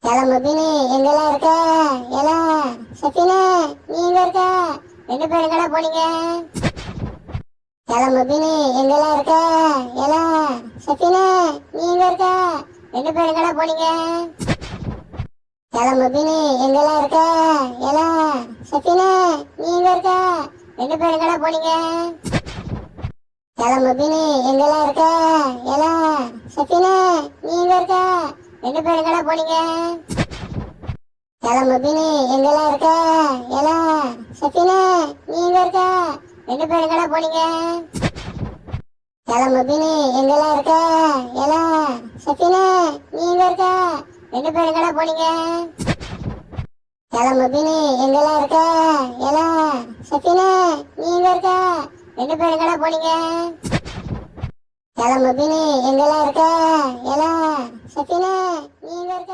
ஏல முபினு எங்கெல்லாம் இருக்க? ஏல சஃபினு நீ எங்க இருக்க? ரெண்டு பேரும் எங்கடா போனீங்க? ஏல முபினு எங்கெல்லாம் இருக்க? ஏல சஃபினு நீ எங்க இருக்க? ரெண்டு பேரும் எங்கடா போனீங்க? ஏல முபினு எங்கெல்லாம் இருக்க? ஏல சஃபினு நீ எங்க இருக்க? ரெண்டு பேரும் எங்கடா போனீங்க? ஏல முபினு எங்கெல்லாம் இருக்க? ஏல சஃபினு நீ எங்க இருக்க? ரெண்டு பேரும் எங்கடா போனீங்க? ஏல முபினு எங்கெல்லாம் இருக்க? ஏல சஃபினு நீ எங்க இருக்க? ரெண்டு பேரும் எங்கடா போனீங்க? ஏல முபினு எங்கெல்லாம் இருக்க? ஏல சஃபினு நீ எங்க இருக்க? ரெண்டு பேரும் எங்கடா போனீங்க? ஏல முபினு எங்கெல்லாம் இருக்க? ஏல சஃபினு நீ எங்க இருக்க? ரெண்டு பேரும் எங்கடா போனீங்க? ஏல முபினு எங்கெல்லாம் இருக்க? ஏல சஃபினு நீ எங்க இருக்க?